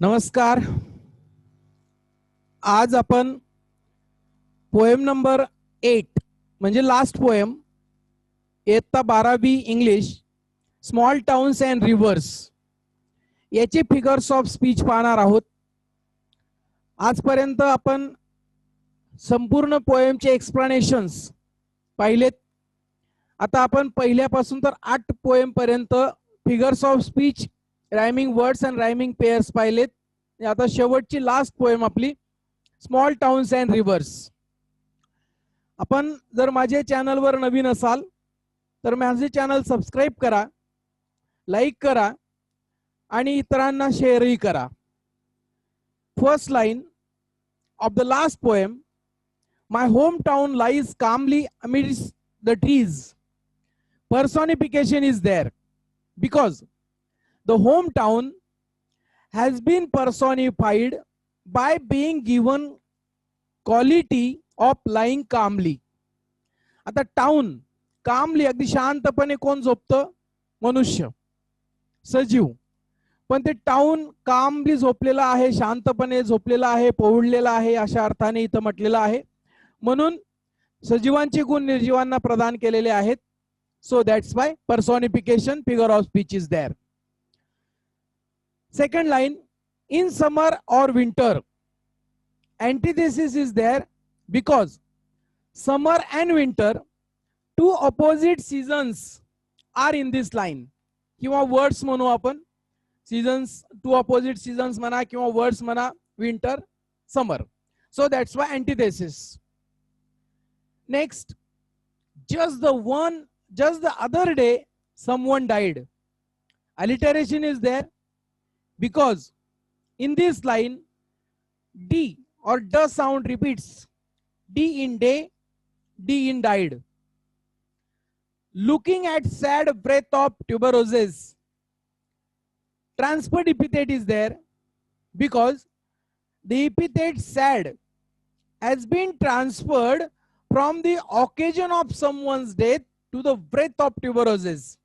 नमस्कार. आज आपण पोएम नंबर 8 म्हणजे लास्ट पोएम इयत्ता 12वी English small towns and reverse याचे फिगर्स ऑफ स्पीच पाहणार आहोत. आजपर्यंत आपण संपूर्ण पोएमचे एक्सप्लेनेशन्स पाहिलेत. आता आपण पहिल्यापासून तर 8 पोएम पर्यंत figures of speech, rhyming words and rhyming pairs पाहिलेत. आता शेवटची लास्ट पोएम आपली स्मॉल टाउन्स अँड रिव्हर्स. आपण जर माझे चॅनलवर नवीन असाल तर माझे चॅनल सबस्क्राइब करा, लाईक करा आणि इतरांना शेअरही करा. First line of the last poem, my hometown lies calmly amidst the trees. Personification is there because the hometown has been personified by being given quality of lying calmly. आता town कामली अगदी शांतपणे कोण झोपतं? मनुष्य, सजीव. पण ते टाउन कामली झोपलेला आहे, शांतपणे झोपलेला आहे, पोहळलेला आहे अशा अर्थाने इथं म्हटलेलं आहे. म्हणून सजीवांचे गुण निर्जीवांना प्रदान केलेले आहेत. So that's why personification figure of speech is there. Second line, in summer और winter antithesis is there because summer and winter, two opposite seasons are in this line. किंवा वर्ड्स म्हणू आपण, सीजन्स, टू ऑपोजिट सीजन्स म्हणा किंवा words म्हणा, winter, summer. So that's Y antithesis. Next, just the other day someone died. Alliteration is there because in this line D or D sound repeats. D in day, D in died. Looking at sad breath of tuberoses, transferred epithet is there because the epithet sad has been transferred from the occasion of someone's death to the breath of tuberoses.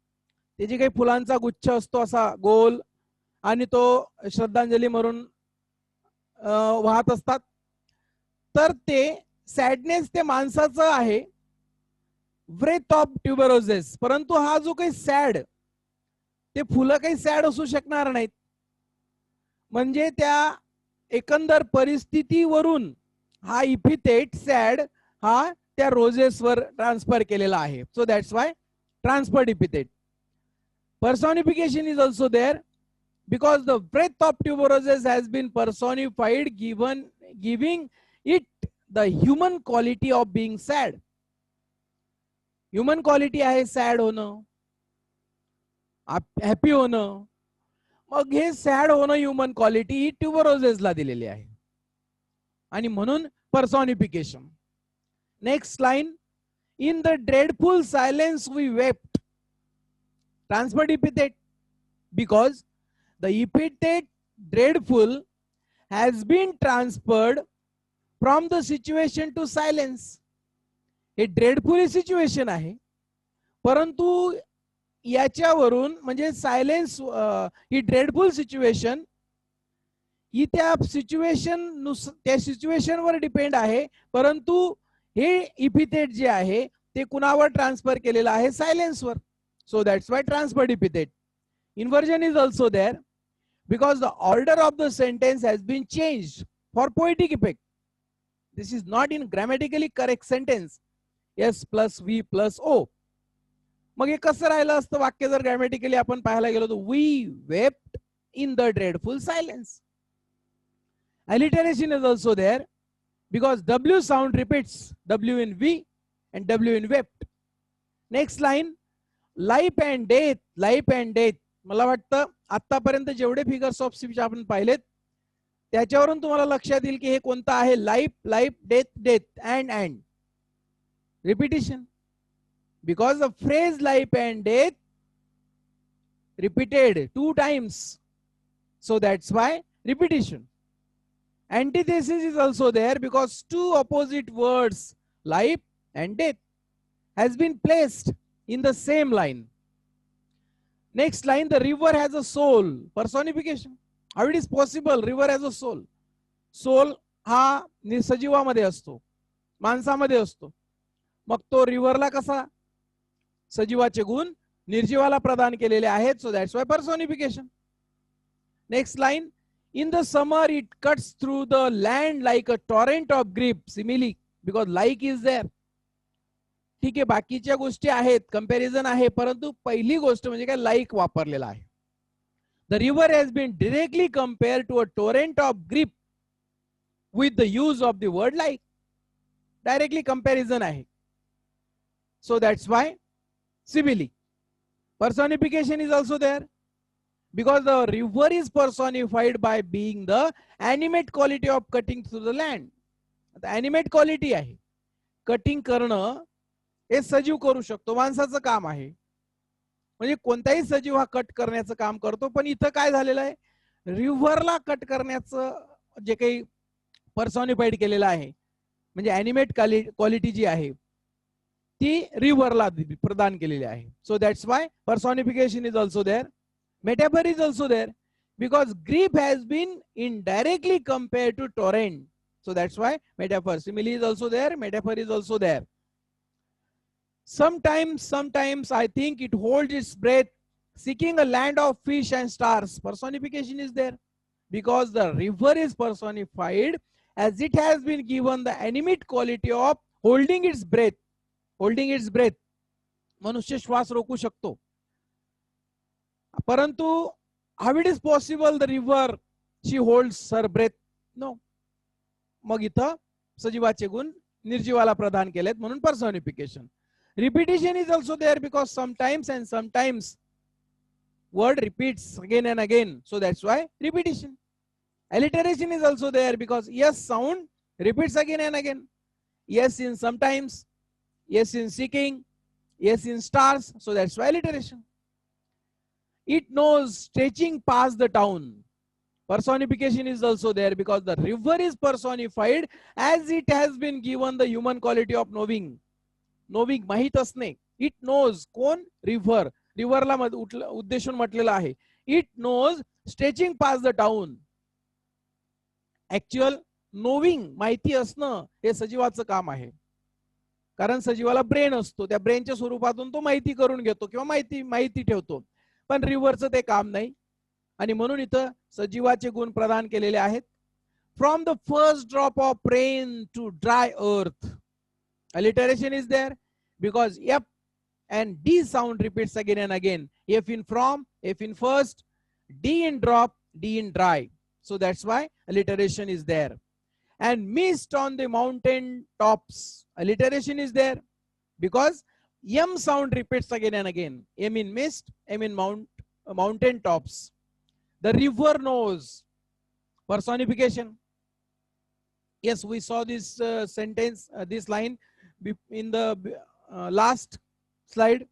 ते जे काही फुलांचा गुच्छ असतो असा गोल आणि तो श्रद्धांजली म्हणून वाहत असतात, तर ते सॅडनेस ते माणसाचं आहे, ब्रेथ ऑफ ट्युबरोजेस. परंतु हा जो काही सॅड, ते फुलं काही सॅड असू शकणार नाहीत. म्हणजे त्या एकंदर परिस्थितीवरून हा इपिथेट सॅड हा त्या रोजेसवर ट्रान्सफर केलेला आहे. So that's why transferred epithet. Personification is also there because the breath of tuberoses has been personified, giving it the human quality of being sad. Human quality आहे सॅड होणं, happy होणं. मग हे sad होणं human quality ही ट्युबरोजेसला दिलेली आहे आणि म्हणून personification. Next line, in the dreadful silence we wept. Transferred epithet because the epithet dreadful has been transferred from the situation to silence. हे ड्रेडफुल सिच्युएशन आहे, परंतु याच्यावरून म्हणजे सायलेन्स, ही ड्रेडफुल सिच्युएशन ही त्या सिच्युएशनवर डिपेंड आहे. परंतु हे इपिथेट जे आहे ते कुणावर ट्रान्सफर केलेलं आहे? सायलेन्सवर. So that's why transferred epithet. Inversion is also there because the order of the sentence has been changed for poetic effect. This is not in grammatically correct sentence. S plus V plus O. मग हे कसं राहिलं असतं वाक्य जर grammatically आपण पाहायला गेलो तर? We wept in the dreadful silence. Alliteration is also there because W sound repeats, W in V and W in wept. Next line, life and death, life and death. मला वाटतं आतापर्यंत जेवढे फिगर्स ऑफ स्पीच आपण पाहिलेत त्याच्यावरून तुम्हाला लक्षात येईल की हे कोणतं आहे? Life, life, death, death, and repetition. Because the phrase life and death repeated 2 times, so that's why repetition. Antithesis is also there because 2 opposite words, life and death, has been placed in the same line. Next line, the river has a soul. Personification. How it is possible river has a soul. Soul हा सजीवामध्ये असतो, माणसामध्ये असतो. मग तो रिव्हरला कसा सजीवाचे गुण निर्जीवाला प्रदान केलेले आहेत. So that's why personification. Next line. In the summer, it cuts through the land like a torrent of grief. Simile, because like is there. ठीक आहे, बाकीच्या गोष्टी आहेत, कंपॅरिझन आहे, परंतु पहिली गोष्ट म्हणजे काय, लाईक वापरलेला आहे. The river has been directly compare to a torrent of grief with the use of the word like. Directly comparison आहे. So that's why simile. Personification is also there. Because the river is personified by being the animate quality of cutting through the land. The animate quality आहे. Cutting करणं हे सजीव करू शकतो, माणसाचं काम आहे. म्हणजे कोणताही सजीव हा कट करण्याचं काम करतो. पण इथं काय झालेलं आहे, रिव्हरला कट करण्याचं जे काही पर्सॉनिफाईड केलेलं आहे, म्हणजे ॲनिमेट क्वालिटी जी आहे ती रिव्हरला प्रदान केलेली आहे. So that's why personification is also there. Metaphor is also there because grief has been indirectly compared to torrent. So that's why metaphor. Simile is also there. Metaphor is also there. Sometimes I think it holds its breath, seeking a land of fish and stars. Personification is there because the river is personified as it has been given the animate quality of holding its breath. Holding its breath. मनुष्य श्वास रोखू शकतो. परंतु how it is possible the river she holds her breath. No. मग इथं सजीवाचे गुण निर्जीवाला प्रदान केलेत म्हणून personification. Repetition is also there because sometimes and sometimes word repeats again and again. So that's why repetition. Alliteration is also there because yes sound repeats again and again. Yes in sometimes, yes in seeking, yes in stars. So that's why alliteration. It knows stretching past the town. Personification is also there because the river is personified as it has been given the human quality of knowing. Knowing माहित असणे. It knows कोण river. रिव्हरला उद्देशून म्हटलेलं आहे. It knows stretching past the town. Actual नोविंग माहिती असणं हे सजीवाचं काम आहे. कारण सजीवाला ब्रेन असतो, त्या ब्रेनच्या स्वरूपातून तो माहिती करून घेतो किंवा माहिती ठेवतो. पण रिव्हरचं ते काम नाही. आणि म्हणून इथं सजीवाचे गुण प्रदान केलेले आहेत. From the first drop of rain to dry earth. Alliteration is there because F and D sound repeats again and again. F in from, F in first, D in drop, D in dry. So that's why alliteration is there. And mist on the mountain tops. Alliteration is there because M sound repeats again and again. M in mist, M in mountain tops. The river knows. Personification. Yes, we saw this sentence, this line in the last slide.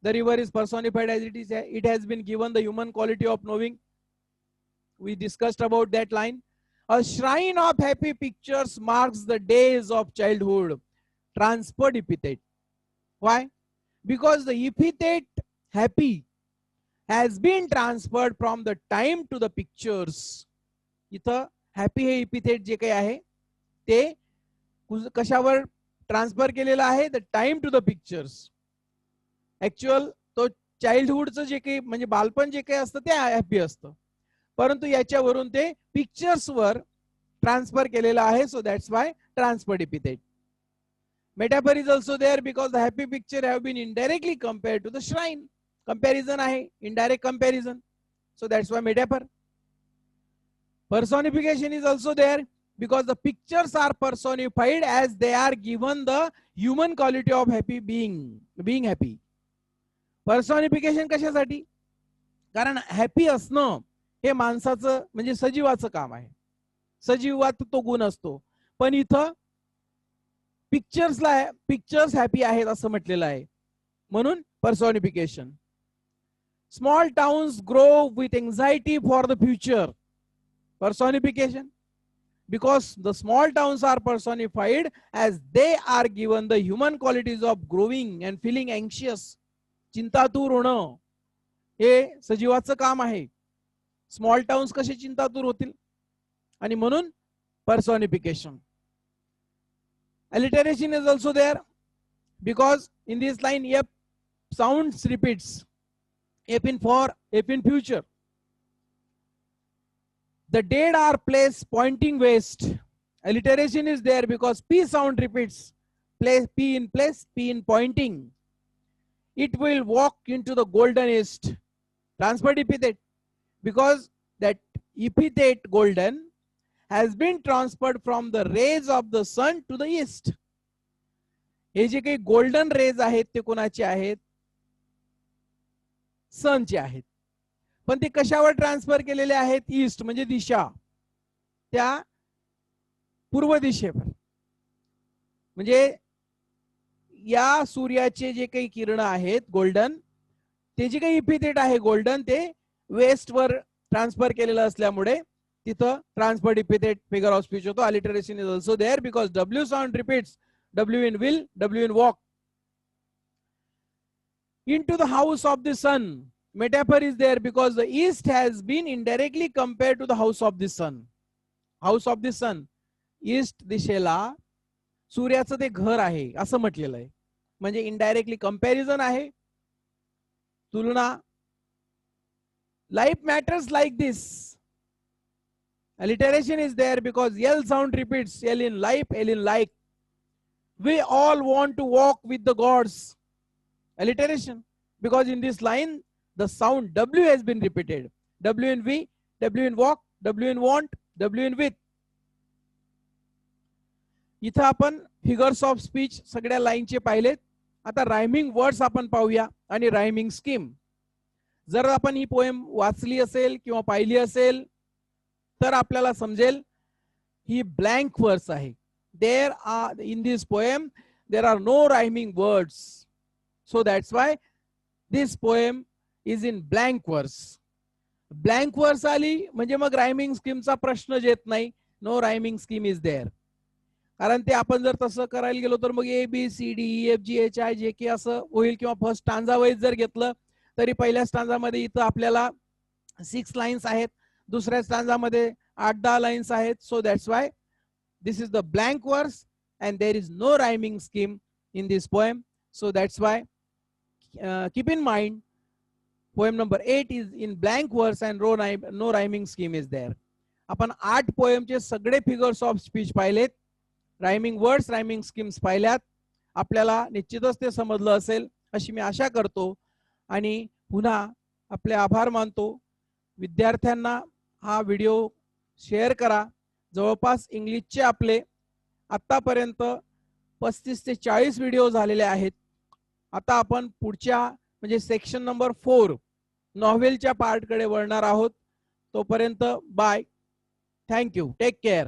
The river is personified as it is. It has been given the human quality of knowing. We discussed about that line. A shrine of happy pictures marks the days of childhood. Transferred epithet. Why? Because the epithet happy has been transferred from the time to the pictures. इथं happy हे epithet जे काही आहे ते कशावर transfer केलेलं आहे? The time to the pictures. Actual तो चाइल्डहुडचं जे काही म्हणजे बालपण जे काही असतं ते हॅपी असतं, परंतु याच्यावरून ते पिक्चर्स वर ट्रान्सफर केलेलं आहे. So that's why transferred epithet. Metaphor is also there because the happy picture have been indirectly compare to the shrine. Comparison आहे, indirect comparison. So that's why metaphor. Personification is also there because the pictures are personified as they are given the human quality of happy being happy. पर्सॉनिफिकेशन कशासाठी? कारण happy असणं हे माणसाचं म्हणजे सजीवाचं काम आहे. सजीवात तो गुण असतो. पण इथं पिक्चर्स हॅपी आहेत असं म्हटलेलं आहे म्हणून पर्सॉनिफिकेशन. Small towns grow with anxiety for the future. पर्सॉनिफिकेशन because the small towns are personified as they are given the human qualities of growing and feeling anxious. चिंतातुर होणं हे सजीवाचं काम आहे. स्मॉल टाउन्स कशी चिंतातूर होतील. आणि म्हणून personification. Alliteration is also there because in this line F sounds repeats. F in for, F in future. The dead are placed pointing west. Alliteration is there because P sound repeats. Place P in place, P in pointing. It will walk into the golden east. Transferred epithet because that epithet golden has been transferred from the rays of the sun to the east. हे जे काही golden raise आहेत ते कोणाचे आहेत, सनचे आहेत. पण ते कशावर ट्रान्सफर केलेले आहेत, ईस्ट म्हणजे दिशा, त्या पूर्व दिशेवर. म्हणजे या सूर्याचे जे काही किरण आहेत गोल्डन, ते जे काही इपिथेट आहे गोल्डन ते वेस्ट वर ट्रान्सफर केलेलं असल्यामुळे तिथं transferred epithet figure of speech होतो. Alliteration is also there because W sound repeats, W in will, W in walk. Into the house of the sun, metaphor is there because the east has been indirectly compared to the house of the sun. House of the sun, east दिशेला सूर्याचं ते घर आहे असं म्हटलेलं आहे. म्हणजे indirectly comparison आहे, तुलना. Life matters like this. Alliteration is there because L sound repeats, L in life, L in like. We all want to walk with the gods. Alliteration because in this line the sound W has been repeated. W in we, W in walk, W in want, W in with. इथं आपण figures of speech सगळ्या लाईनचे पाहिलेत. आता rhyming words आपण पाहूया आणि rhyming scheme. जर आपण ही पोएम वाचली असेल किंवा पाहिली असेल तर आपल्याला समजेल ही ब्लँक वर्ड्स आहे. There are in this poem there are no rhyming words. So that's why this poem is in blank verse. Blank verse आली म्हणजे मग रायमिंग स्कीमचा प्रश्न येत नाही. No rhyming scheme is there. कारण ते आपण जर तसं करायला गेलो तर मग ABCDEFGHIJK असं होईल. किंवा फर्स्ट स्टांजा वाईज जर घेतलं तरी पहिल्या स्टांजामध्ये इथं आपल्याला 6 लाईन्स आहेत, दुसऱ्या स्टांजामध्ये 8-10 लाईन्स आहेत. So that's why this is the blank verse and there is no rhyming scheme in this poem. So that's why keep in mind poem number 8 is in blank verse and no rhyming scheme is there. आपण 8 poem चे सगळे figures of speech पाहिलेत, rhyming words, rhyming schemes पाहिल्यात. आपल्याला निश्चितच ते समजलं असेल अशी मी आशा करतो आणि पुन्हा आपले आभार मानतो. विद्यार्थ्यांना हा व्हिडिओ शेअर करा. जवळपास इंग्लिशचे आपले आतापर्यंत 35 ते 40 व्हिडिओ झालेले आहेत. आता आपण पुढच्या म्हणजे सेक्शन नंबर 4 नॉव्हेलच्या पार्ट कडे वळणार आहोत. तोपर्यंत बाय. थँक्यू. Take care.